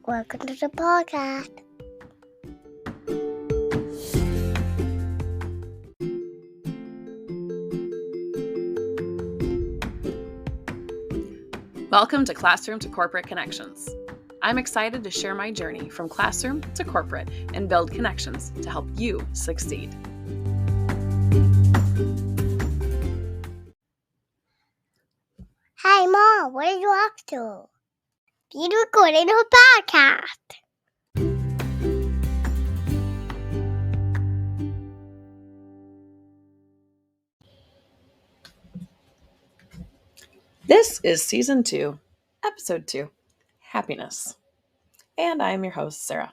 Welcome to the podcast. Welcome to Classroom to Corporate Connections. I'm excited to share my journey from classroom to corporate and build connections to help you succeed. Hi, Mom. What are you up to? You're recording a podcast. This is Season 2, Episode 2, Happiness. And I'm your host, Sarah.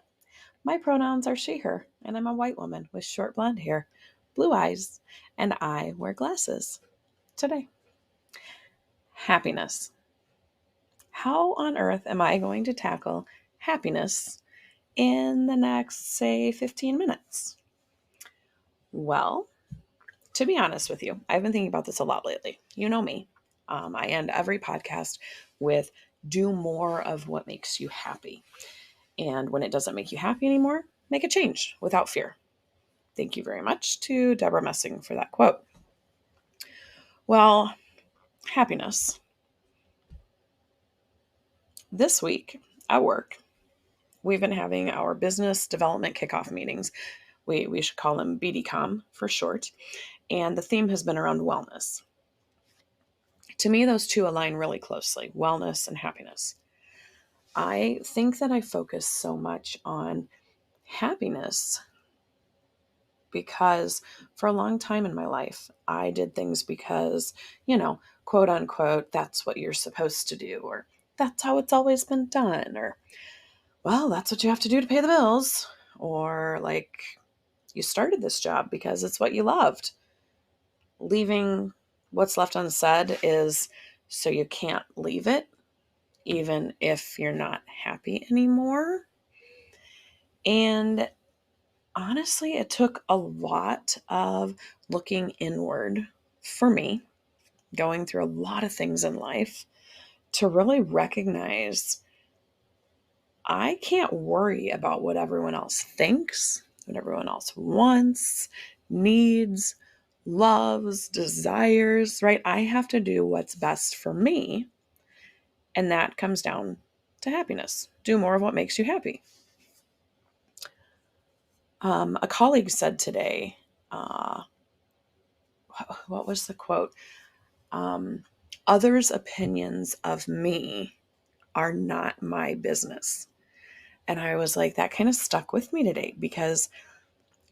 My pronouns are she, her, and I'm a white woman with short blonde hair, blue eyes, and I wear glasses. Today, happiness. How on earth am I going to tackle happiness in the next, say, 15 minutes? Well, to be honest with you, I've been thinking about this a lot lately. You know me. I end every podcast with do more of what makes you happy. And when it doesn't make you happy anymore, make a change without fear. Thank you very much to Deborah Messing for that quote. Well, happiness. This week at work, we've been having our business development kickoff meetings. We should call them BDCOM for short. And the theme has been around wellness. To me, those two align really closely, wellness and happiness. I think that I focus so much on happiness because for a long time in my life, I did things because, quote unquote, that's what you're supposed to do, or that's how it's always been done, or, well, that's what you have to do to pay the bills, or like, you started this job because it's what you loved. Leaving what's left unsaid is so you can't leave it, even if you're not happy anymore. And honestly, it took a lot of looking inward for me, going through a lot of things in life, to really recognize I can't worry about what everyone else thinks, what everyone else wants, needs, loves, desires, right? I have to do what's best for me. And that comes down to happiness. Do more of what makes you happy. A colleague said today, what was the quote? Others' opinions of me are not my business. And I was like, that kind of stuck with me today because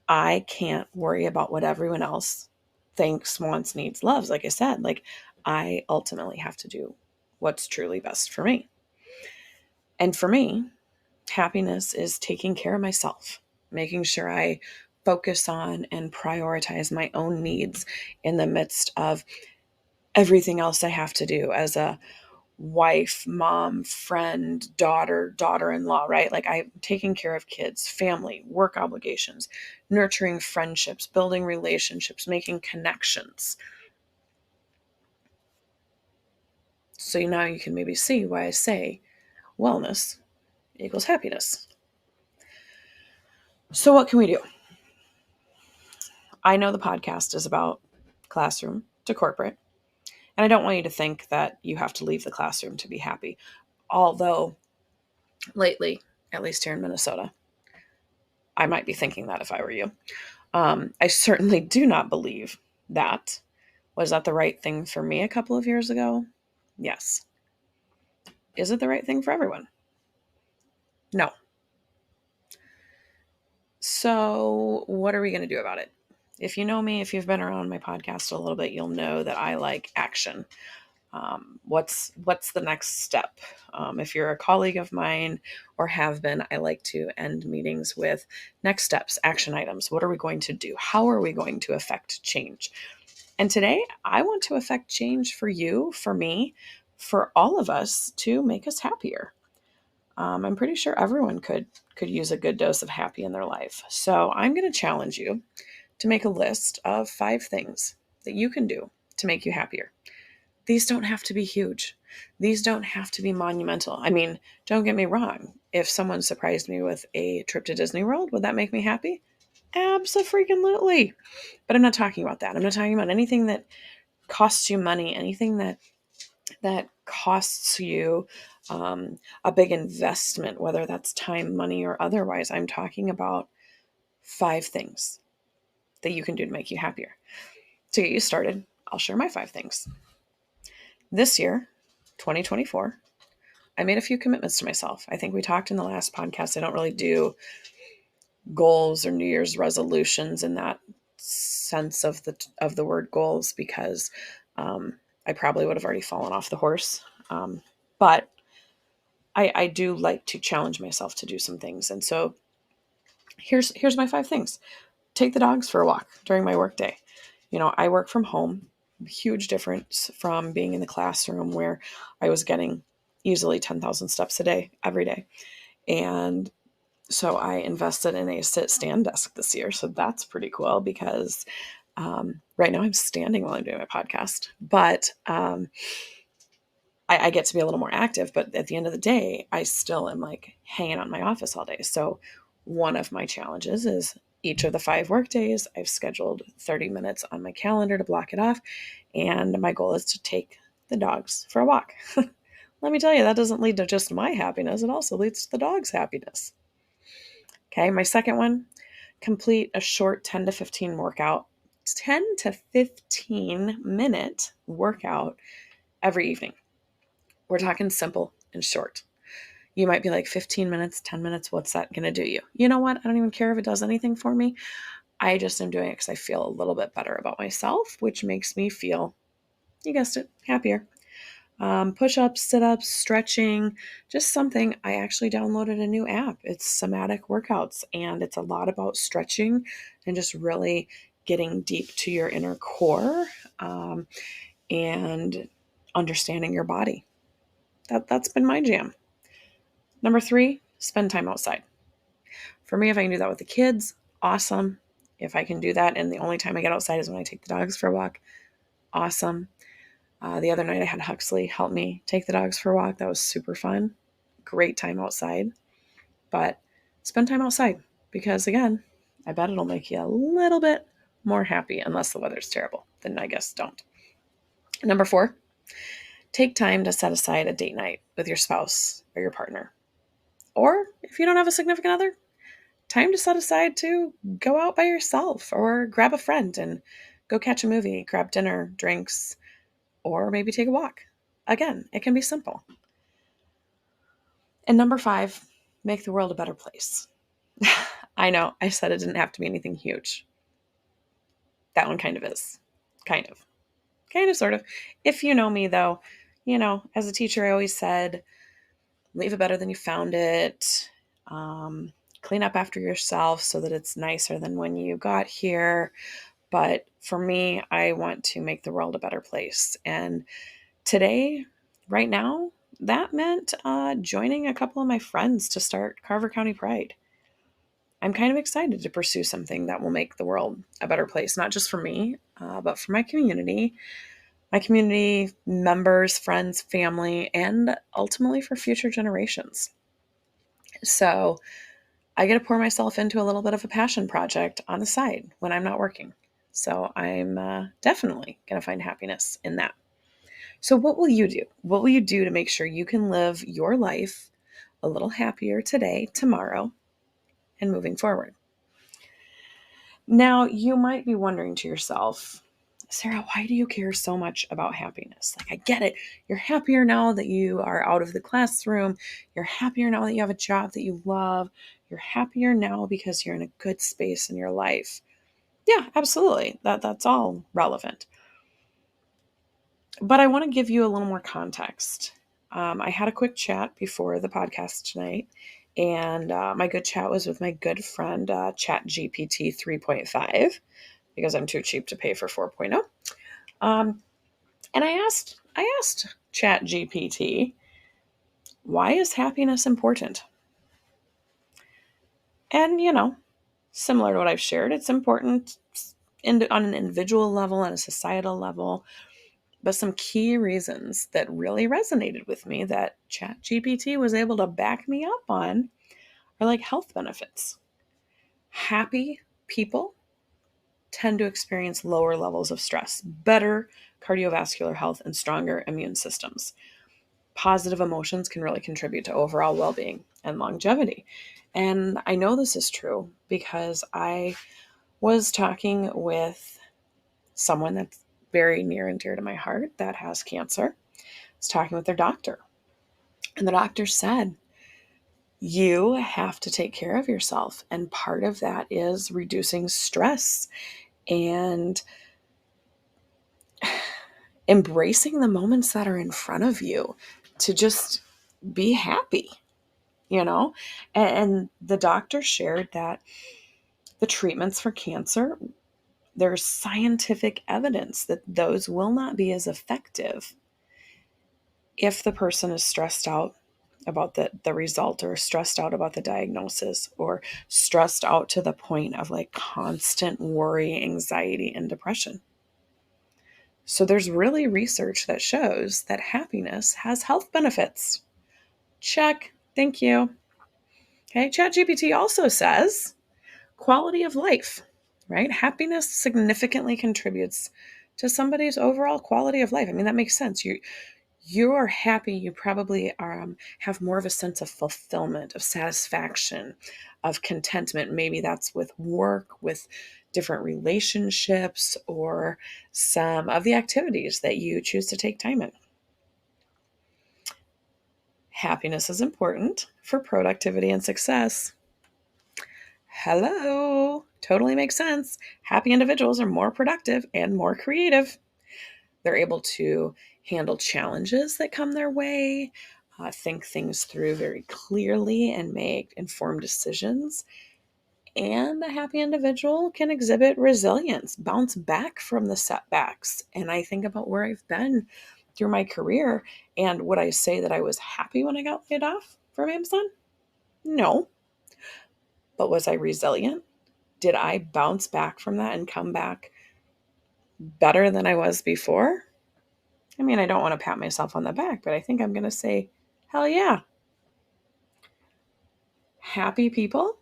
I can't worry about what everyone else thinks, wants, needs, loves. Like I said, I ultimately have to do what's truly best for me. And for me, happiness is taking care of myself, making sure I focus on and prioritize my own needs in the midst of everything else I have to do as a wife, mom, friend, daughter-in-law, right? Like I'm taking care of kids, family, work obligations, nurturing friendships, building relationships, making connections. So now you can maybe see why I say wellness equals happiness. So what can we do? I know the podcast is about classroom to corporate, and I don't want you to think that you have to leave the classroom to be happy. Although lately, at least here in Minnesota, I might be thinking that if I were you. I certainly do not believe that. Was that the right thing for me a couple of years ago? Yes. Is it the right thing for everyone? No. So what are we going to do about it? If you know me, if you've been around my podcast a little bit, you'll know that I like action. What's the next step? If you're a colleague of mine or have been, I like to end meetings with next steps, action items. What are we going to do? How are we going to affect change? And today I want to affect change for you, for me, for all of us to make us happier. I'm pretty sure everyone could use a good dose of happy in their life. So I'm going to challenge you to make a list of 5 things that you can do to make you happier. These don't have to be huge. These don't have to be monumental. I mean, don't get me wrong. If someone surprised me with a trip to Disney World, would that make me happy? Absolutely. But I'm not talking about that. I'm not talking about anything that costs you money, anything that costs you a big investment, whether that's time, money, or otherwise. I'm talking about 5 things that you can do to make you happier. To get you started, I'll share my 5 things. This year, 2024, I made a few commitments to myself. I think we talked in the last podcast. I don't really do goals or New Year's resolutions in that sense of the word goals because I probably would have already fallen off the horse. But I do like to challenge myself to do some things. And so here's my 5 things. Take the dogs for a walk during my work day. I work from home. Huge difference from being in the classroom where I was getting easily 10,000 steps a day, every day. And so I invested in a sit-stand desk this year. So that's pretty cool because right now I'm standing while I'm doing my podcast. But I get to be a little more active. But at the end of the day, I still am like hanging out in my office all day. So one of my challenges is each of the 5 work days, I've scheduled 30 minutes on my calendar to block it off. And my goal is to take the dogs for a walk. Let me tell you, that doesn't lead to just my happiness. It also leads to the dog's happiness. Okay, my second one, complete a short 10 to 15 workout, 10 to 15 minute workout every evening. We're talking simple and short. You might be like 15 minutes, 10 minutes, what's that going to do you? You know what? I don't even care if it does anything for me. I just am doing it because I feel a little bit better about myself, which makes me feel, you guessed it, happier. Push-ups, sit-ups, stretching, just something. I actually downloaded a new app. It's Somatic Workouts, and it's a lot about stretching and just really getting deep to your inner core and understanding your body. That's been my jam. Number 3, spend time outside. For me, if I can do that with the kids, awesome. If I can do that and the only time I get outside is when I take the dogs for a walk, awesome. The other night I had Huxley help me take the dogs for a walk. That was super fun. Great time outside. But spend time outside because, again, I bet it'll make you a little bit more happy unless the weather's terrible. Then I guess don't. Number 4, take time to set aside a date night with your spouse or your partner. Or if you don't have a significant other, time to set aside to go out by yourself or grab a friend and go catch a movie, grab dinner, drinks, or maybe take a walk. Again, it can be simple. And number 5, make the world a better place. I know, I said it didn't have to be anything huge. That one kind of is. Kind of, sort of. If you know me, though, as a teacher, I always said, leave it better than you found it. Clean up after yourself so that it's nicer than when you got here. But for me, I want to make the world a better place. And today, right now, that meant joining a couple of my friends to start Carver County Pride. I'm kind of excited to pursue something that will make the world a better place, not just for me, but for my community members, friends, family, and ultimately for future generations. So I get to pour myself into a little bit of a passion project on the side when I'm not working. So I'm definitely going to find happiness in that. So what will you do? What will you do to make sure you can live your life a little happier today, tomorrow, and moving forward? Now, you might be wondering to yourself, Sarah, why do you care so much about happiness? Like, I get it. You're happier now that you are out of the classroom. You're happier now that you have a job that you love. You're happier now because you're in a good space in your life. Yeah, absolutely. That's all relevant. But I want to give you a little more context. I had a quick chat before the podcast tonight, and my good chat was with my good friend ChatGPT 3.5 because I'm too cheap to pay for 4.0. And I asked ChatGPT, why is happiness important? And, similar to what I've shared, it's important on an individual level, on a societal level. But some key reasons that really resonated with me that ChatGPT was able to back me up on are like health benefits. Happy people tend to experience lower levels of stress, better cardiovascular health, and stronger immune systems. Positive emotions can really contribute to overall well being and longevity. And I know this is true because I was talking with someone that's very near and dear to my heart that has cancer. I was talking with their doctor, and the doctor said, you have to take care of yourself. And part of that is reducing stress and embracing the moments that are in front of you to just be happy, you know? And the doctor shared that the treatments for cancer, there's scientific evidence that those will not be as effective if the person is stressed out about the result, or stressed out about the diagnosis, or stressed out to the point of like constant worry, anxiety, and depression. So there's really research that shows that happiness has health benefits. Check. Thank you. Okay. ChatGPT also says quality of life, right? Happiness significantly contributes to somebody's overall quality of life. I mean, that makes sense. You're happy, you probably have more of a sense of fulfillment, of satisfaction, of contentment. Maybe that's with work, with different relationships, or some of the activities that you choose to take time in. Happiness is important for productivity and success. Hello, totally makes sense. Happy individuals are more productive and more creative. They're able to handle challenges that come their way, think things through very clearly, and make informed decisions. And a happy individual can exhibit resilience, bounce back from the setbacks. And I think about where I've been through my career, and would I say that I was happy when I got laid off from Amazon? No. But was I resilient? Did I bounce back from that and come back better than I was before? I mean, I don't want to pat myself on the back, but I think I'm going to say, hell yeah. Happy people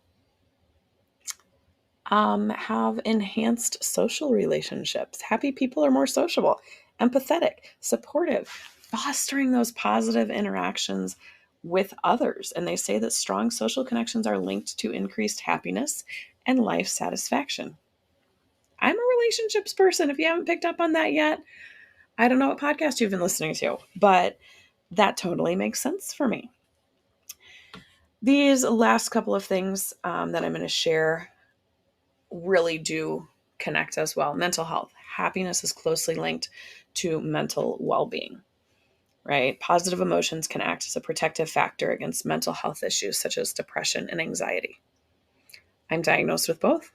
have enhanced social relationships. Happy people are more sociable, empathetic, supportive, fostering those positive interactions with others. And they say that strong social connections are linked to increased happiness and life satisfaction. I'm a relationships person. If you haven't picked up on that yet, I don't know what podcast you've been listening to, but that totally makes sense for me. These last couple of things that I'm going to share really do connect as well. Mental health. Happiness is closely linked to mental well-being, right? Positive emotions can act as a protective factor against mental health issues such as depression and anxiety. I'm diagnosed with both.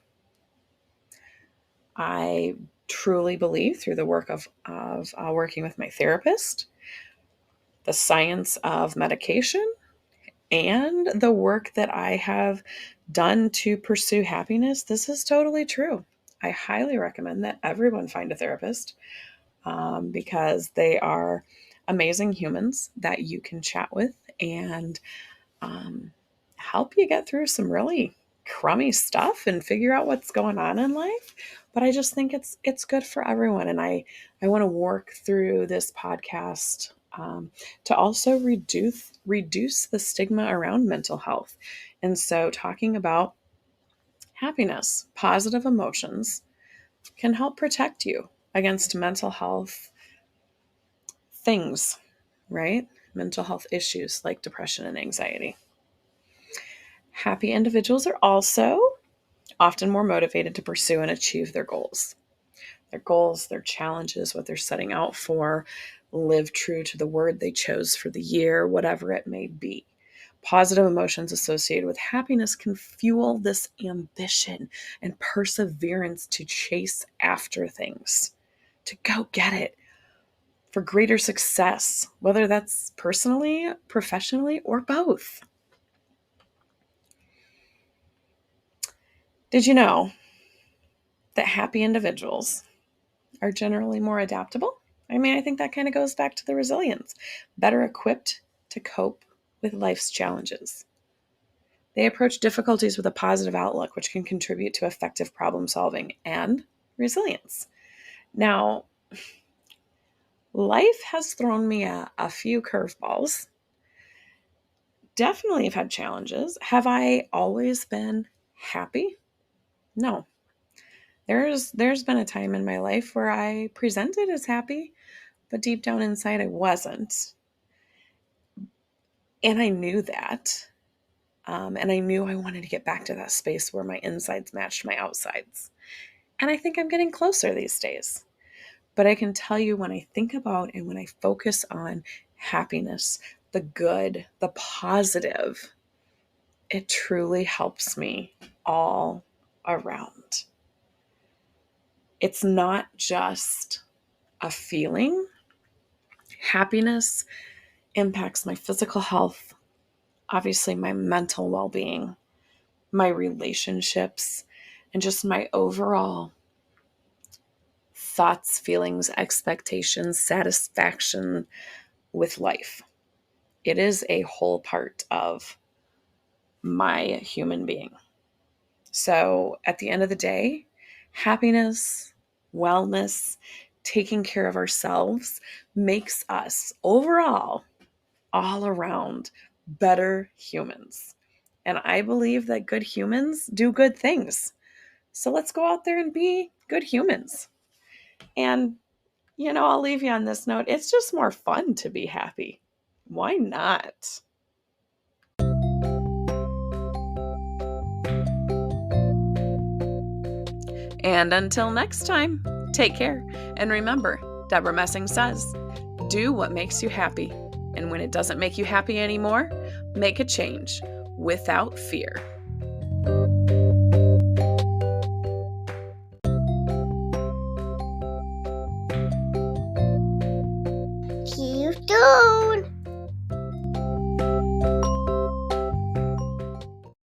I truly believe through the work of working with my therapist, the science of medication, and the work that I have done to pursue happiness, this is totally true. I highly recommend that everyone find a therapist because they are amazing humans that you can chat with and help you get through some really crummy stuff and figure out what's going on in life. But I just think it's good for everyone, and I want to work through this podcast to also reduce the stigma around mental health. And so, talking about happiness, positive emotions can help protect you against mental health things, right? Mental health issues like depression and anxiety. Happy individuals are also often more motivated to pursue and achieve their goals. Their goals, their challenges, what they're setting out for, live true to the word they chose for the year, whatever it may be. Positive emotions associated with happiness can fuel this ambition and perseverance to chase after things, to go get it, for greater success, whether that's personally, professionally, or both. Did you know that happy individuals are generally more adaptable I mean, I think that kind of goes back to the resilience. Better equipped to cope with life's challenges. They approach difficulties with a positive outlook, which can contribute to effective problem solving and resilience. Now, life has thrown me a few curveballs. Definitely have had challenges. Have I always been happy? No. There's been a time in my life where I presented as happy, but deep down inside I wasn't. And I knew that. And I knew I wanted to get back to that space where my insides matched my outsides. And I think I'm getting closer these days. But I can tell you, when I think about and when I focus on happiness, the good, the positive, it truly helps me all around. It's not just a feeling. Happiness impacts my physical health, obviously my mental well-being, my relationships, and just my overall thoughts, feelings, expectations, satisfaction with life. It is a whole part of my human being. So at the end of the day, happiness, wellness, taking care of ourselves makes us overall, all around, better humans. And I believe that good humans do good things. So let's go out there and be good humans. And, I'll leave you on this note. It's just more fun to be happy. Why not? And until next time, take care. And remember, Deborah Messing says, do what makes you happy. And when it doesn't make you happy anymore, make a change without fear. See you soon.